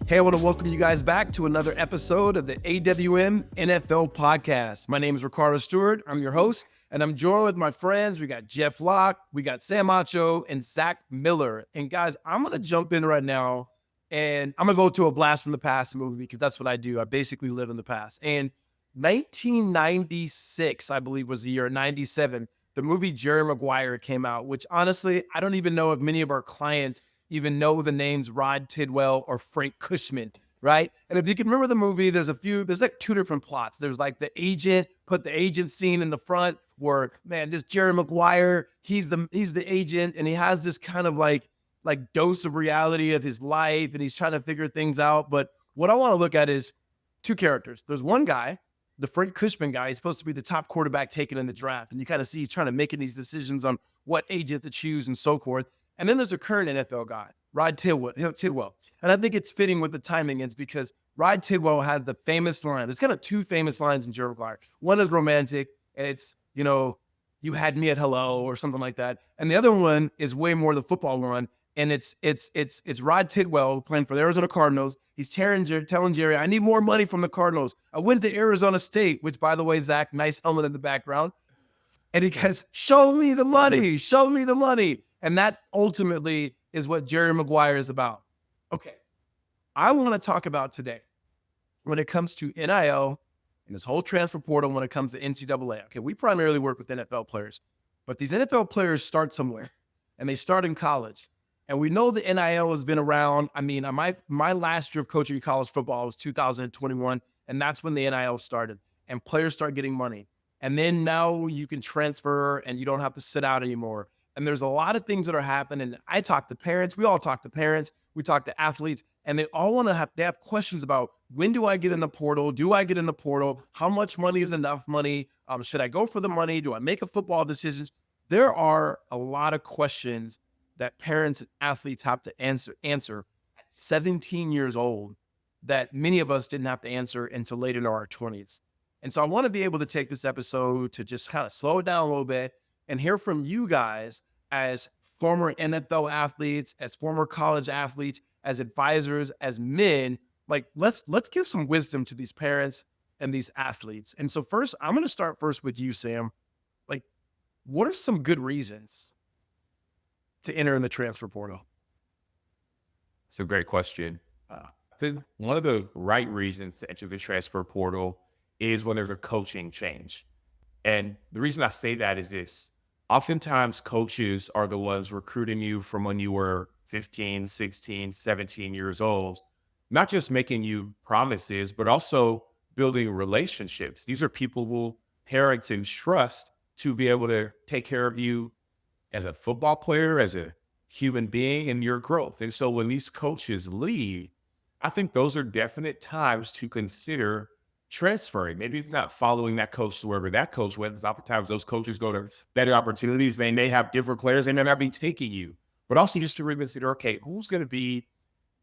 Hey, I want to welcome you guys back to another episode of the AWM NFL Podcast. My name is Riccardo Stewart. I'm your host, and I'm joined with my friends. We got Jeff Locke, we got Sam Acho, and Zach Miller. And guys, I'm going to jump in right now, and I'm going to go to a blast from the past movie because that's what I do. I basically live in the past. And 1996, I believe, was the year. 97, the movie Jerry Maguire came out, which honestly, I don't even know if many of our clients even know the names Rod Tidwell or Frank Cushman, right? And if you can remember the movie, there's like two different plots. There's like the agent, put the agent scene in the front where, man, this Jerry Maguire, he's the agent, and he has this kind of like dose of reality of his life, and he's trying to figure things out. But what I want to look at is two characters. There's one guy, the Frank Cushman guy. He's supposed to be the top quarterback taken in the draft, and you kind of see he's trying to making these decisions on what agent to choose and so forth. And then there's a current NFL guy, Rod Tidwell. And I think it's fitting with the timing is because Rod Tidwell had the famous line. There's kind of two famous lines in Jerry Maguire. One is romantic, and it's, you had me at hello or something like that. And the other one is way more the football one. And it's Rod Tidwell playing for the Arizona Cardinals. He's telling Jerry, I need more money from the Cardinals. I went to Arizona State, which, by the way, Zach, nice helmet in the background. And he goes, show me the money, show me the money. And that ultimately is what Jerry Maguire is about. Okay, I want to talk about today when it comes to NIL and this whole transfer portal when it comes to NCAA. Okay, we primarily work with NFL players, but these NFL players start somewhere, and they start in college. And we know the NIL has been around. I mean, my last year of coaching college football was 2021, and that's when the NIL started, and players start getting money. And then now you can transfer, and you don't have to sit out anymore. And there's a lot of things that are happening. I talk to parents. We all talk to parents. We talk to athletes. And they all they have questions about, when do I get in the portal? Do I get in the portal? How much money is enough money? Should I go for the money? Do I make a football decision? There are a lot of questions that parents and athletes have to answer at 17 years old that many of us didn't have to answer until late in our 20s. And so I want to be able to take this episode to just kind of slow it down a little bit and hear from you guys as former NFL athletes, as former college athletes, as advisors, as men. Like, let's give some wisdom to these parents and these athletes. And so first, I'm going to start first with you, Sam. Like, what are some good reasons to enter in the transfer portal? It's a great question. I think one of the right reasons to enter the transfer portal is when there's a coaching change. And the reason I say that is this. Oftentimes, coaches are the ones recruiting you from when you were 15, 16, 17 years old, not just making you promises, but also building relationships. These are people who parents and trust to be able to take care of you as a football player, as a human being, and your growth. And so when these coaches leave, I think those are definite times to consider transferring. Maybe it's not following that coach to wherever that coach went. Oftentimes those coaches go to better opportunities. They may have different players. They may not be taking you. But also just to reconsider, okay, who's going to be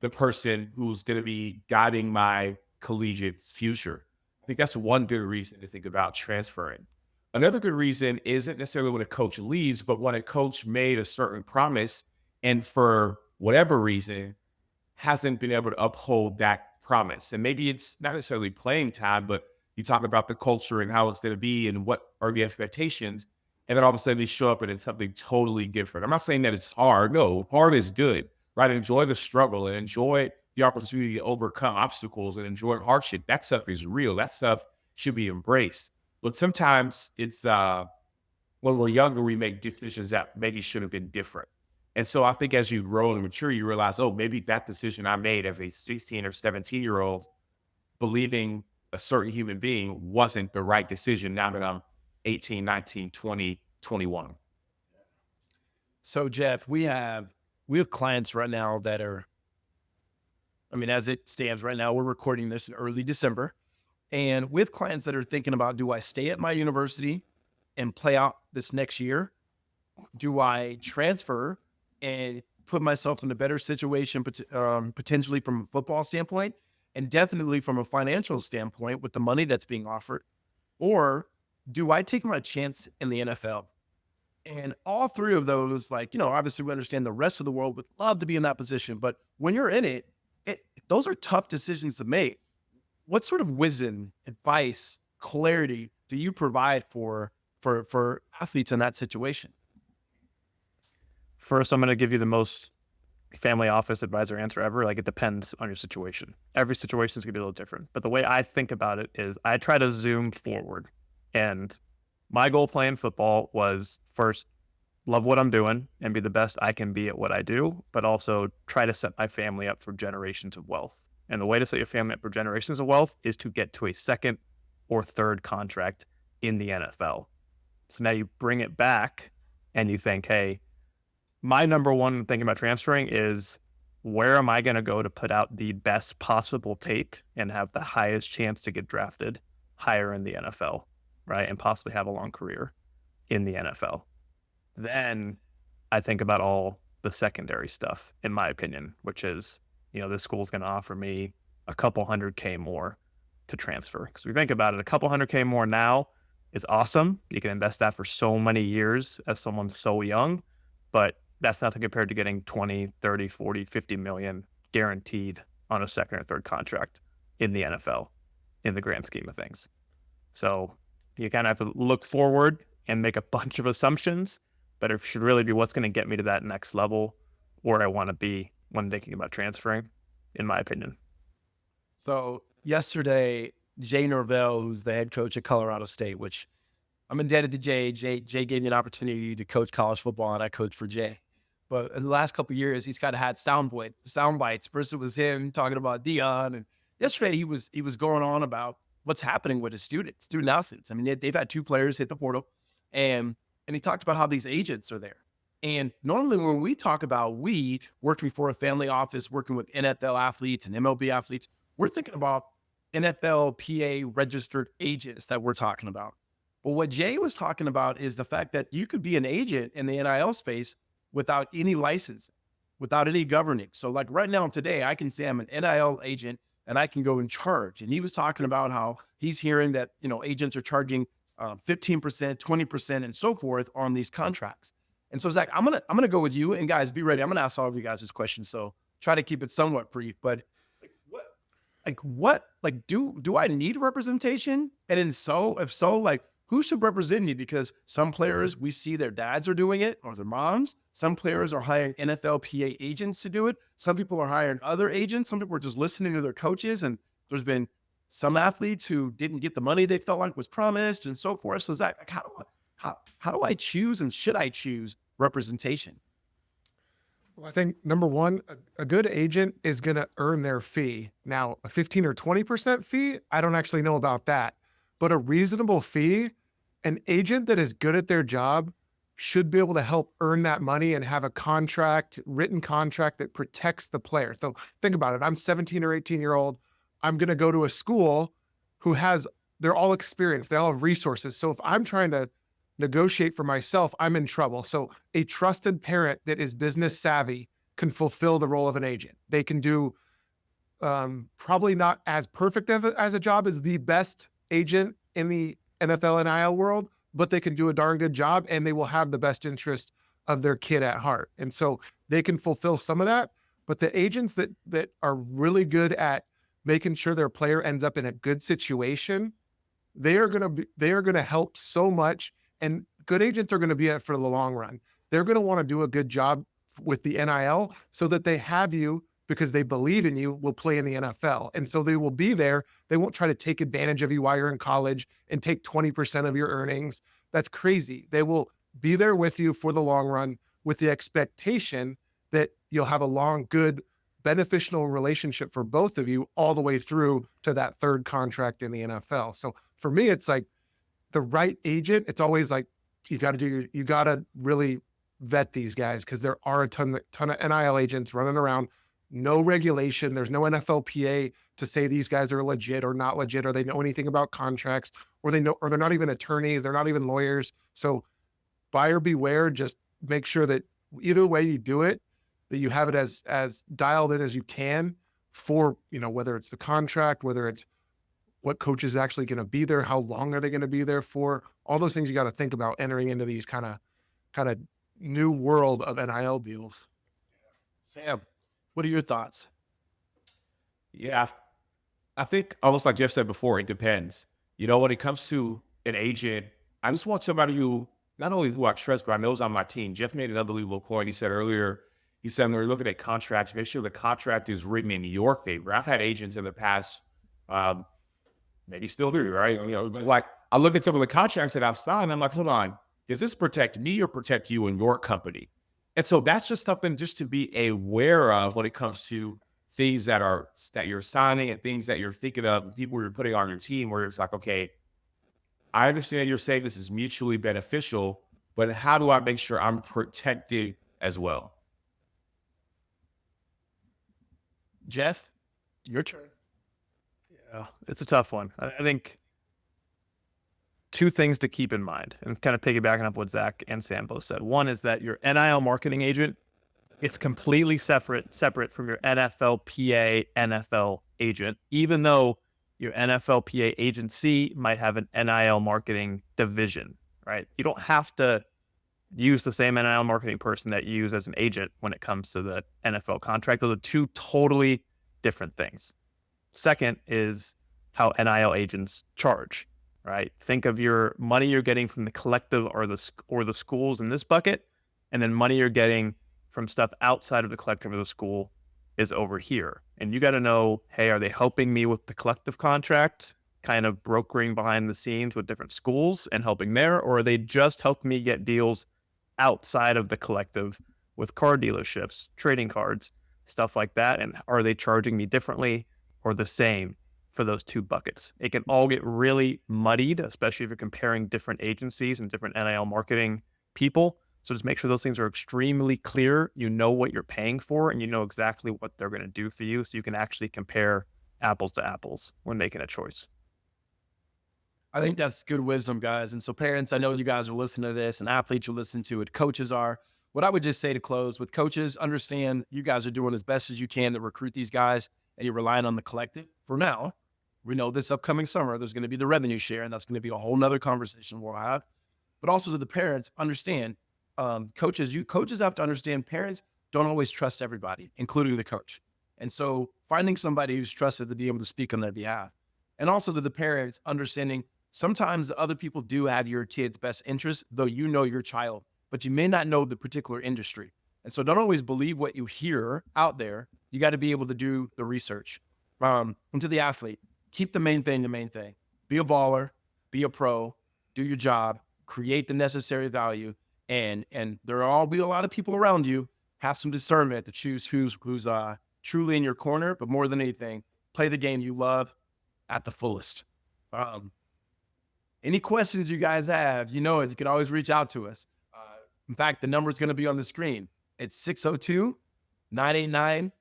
the person who's going to be guiding my collegiate future? I think that's one good reason to think about transferring. Another good reason isn't necessarily when a coach leaves, but when a coach made a certain promise and for whatever reason hasn't been able to uphold that promise. And maybe it's not necessarily playing time, but you talk about the culture and how it's going to be and what are the expectations. And then all of a sudden they show up and it's something totally different. I'm not saying that it's hard. No, hard is good, right? Enjoy the struggle and enjoy the opportunity to overcome obstacles and enjoy hardship. That stuff is real. That stuff should be embraced. But sometimes it's when we're younger, we make decisions that maybe should have been different. And so I think as you grow and mature, you realize, oh, maybe that decision I made as a 16 or 17-year-old, believing a certain human being wasn't the right decision now that I'm 18, 19, 20, 21. So, Jeff, we have clients right now that are, as it stands right now, we're recording this in early December. And we have clients that are thinking about, do I stay at my university and play out this next year? Do I transfer and put myself in a better situation, potentially from a football standpoint, and definitely from a financial standpoint with the money that's being offered? Or do I take my chance in the NFL? And all three of those, obviously we understand the rest of the world would love to be in that position, but when you're in it, those are tough decisions to make. What sort of wisdom, advice, clarity do you provide for athletes in that situation? First, I'm going to give you the most family office advisor answer ever. Like, it depends on your situation. Every situation is going to be a little different. But the way I think about it is I try to zoom forward. And my goal playing football was, first, love what I'm doing and be the best I can be at what I do, but also try to set my family up for generations of wealth. And the way to set your family up for generations of wealth is to get to a second or third contract in the NFL. So now you bring it back and you think, hey, my number one thing about transferring is, where am I going to go to put out the best possible tape and have the highest chance to get drafted higher in the NFL, right? And possibly have a long career in the NFL. Then I think about all the secondary stuff, in my opinion, which is, this school's going to offer me a couple $100K more to transfer. Because we think about it, a couple $100K more now is awesome. You can invest that for so many years as someone so young, but that's nothing compared to getting 20, 30, 40, 50 million guaranteed on a second or third contract in the NFL in the grand scheme of things. So you kind of have to look forward and make a bunch of assumptions, but it should really be what's going to get me to that next level where I want to be when thinking about transferring, in my opinion. So yesterday, Jay Norvell, who's the head coach at Colorado State, which I'm indebted to Jay. Jay gave me an opportunity to coach college football, and I coached for Jay. But in the last couple of years, he's kind of had sound bites. First, it was him talking about Dion, and yesterday he was going on about what's happening with his student athletes. I mean, they've had 2 players hit the portal, and he talked about how these agents are there. And normally when we talk about working for a family office, working with NFL athletes and MLB athletes, we're thinking about NFLPA registered agents that we're talking about. But what Jay was talking about is the fact that you could be an agent in the NIL space without any license, without any governing. So like right now today, I can say I'm an NIL agent and I can go in charge. And he was talking about how he's hearing that, agents are charging 15%, 20%, and so forth on these contracts. And so Zach, I'm gonna go with you, and guys, be ready. I'm gonna ask all of you guys this question, so try to keep it somewhat brief. But do I need representation? And if so, who should represent me? Because some players, we see their dads are doing it or their moms. Some players are hiring NFLPA agents to do it. Some people are hiring other agents. Some people are just listening to their coaches. And there's been some athletes who didn't get the money they felt like was promised and so forth. So Zach, how do I choose, and should I choose representation? Well, I think number one, a good agent is going to earn their fee. Now, a 15 or 20% fee, I don't actually know about that. But a reasonable fee, an agent that is good at their job should be able to help earn that money and have a written contract that protects the player. So think about it. I'm 17 or 18-year-old. I'm going to go to a school they're all experienced. They all have resources. So if I'm trying to negotiate for myself, I'm in trouble. So a trusted parent that is business savvy can fulfill the role of an agent. They can do probably not as perfect as a job as the best agent in the NFL NIL world, but they can do a darn good job, and they will have the best interest of their kid at heart. And so they can fulfill some of that, but the agents that are really good at making sure their player ends up in a good situation, they are going to help so much. And good agents are going to be at for the long run. They're going to want to do a good job with the NIL so that they have you, because they believe in you, will play in the NFL. And so they will be there. They won't try to take advantage of you while you're in college and take 20% of your earnings. That's crazy. They will be there with you for the long run with the expectation that you'll have a long, good, beneficial relationship for both of you all the way through to that third contract in the NFL. So for me, it's like the right agent. It's always like, you got to really vet these guys, because there are a ton of NIL agents running around. No regulation. There's no NFLPA to say these guys are legit or not legit, or they know anything about contracts, or they're not even attorneys. They're not even lawyers. So buyer beware. Just make sure that either way you do it, that you have it as dialed in as you can for, whether it's the contract, whether it's what coach is actually going to be there, how long are they going to be there for, all those things you got to think about entering into these kind of new world of NIL deals. Sam, what are your thoughts? Yeah, I think almost like Jeff said before, it depends. When it comes to an agent, I just want somebody who not only who I trust, but I know is on my team. Jeff made an unbelievable point. He said earlier, when we're looking at contracts, make sure the contract is written in your favor. I've had agents in the past, maybe still do, right? But like I look at some of the contracts that I've signed, I'm like, hold on, does this protect me or protect you and your company? And so that's just something just to be aware of when it comes to things that you're signing and things that you're thinking of, people you're putting on your team, where it's like, okay, I understand you're saying this is mutually beneficial, but how do I make sure I'm protected as well? Jeff, your turn. Yeah, it's a tough one. I think two things to keep in mind, and kind of piggybacking up what Zach and Sam both said. One is that your NIL marketing agent, it's completely separate from your NFLPA NFL agent, even though your NFLPA agency might have an NIL marketing division, right? You don't have to use the same NIL marketing person that you use as an agent when it comes to the NFL contract. Those are two totally different things. Second is how NIL agents charge, right? Think of your money you're getting from the collective or the schools in this bucket, and then money you're getting from stuff outside of the collective or the school is over here. And you got to know, hey, are they helping me with the collective contract, kind of brokering behind the scenes with different schools and helping there, or are they just helping me get deals outside of the collective with car dealerships, trading cards, stuff like that? And are they charging me differently or the same for those two buckets? It can all get really muddied, especially if you're comparing different agencies and different NIL marketing people. So just make sure those things are extremely clear. You know what you're paying for, and you know exactly what they're going to do for you, so you can actually compare apples to apples when making a choice. I think that's good wisdom, guys. And so parents, I know you guys are listening to this, and athletes are listening to it. Coaches are. What I would just say to close with coaches, understand you guys are doing as best as you can to recruit these guys, and you're relying on the collective. For now, we know this upcoming summer, there's going to be the revenue share, and that's going to be a whole nother conversation we'll have. But also to the parents, understand, coaches have to understand parents don't always trust everybody, including the coach. And so finding somebody who's trusted to be able to speak on their behalf. And also to the parents, understanding sometimes other people do have your kid's best interest, though you know your child, but you may not know the particular industry. And so don't always believe what you hear out there. You got to be able to do the research. And to the athlete, keep the main thing. Be a baller, be a pro, do your job, create the necessary value. And there will be a lot of people around you. Have some discernment to choose who's truly in your corner, but more than anything, play the game you love at the fullest. Any questions you guys have, you can always reach out to us. In fact, the number is going to be on the screen. It's 602-989-5022.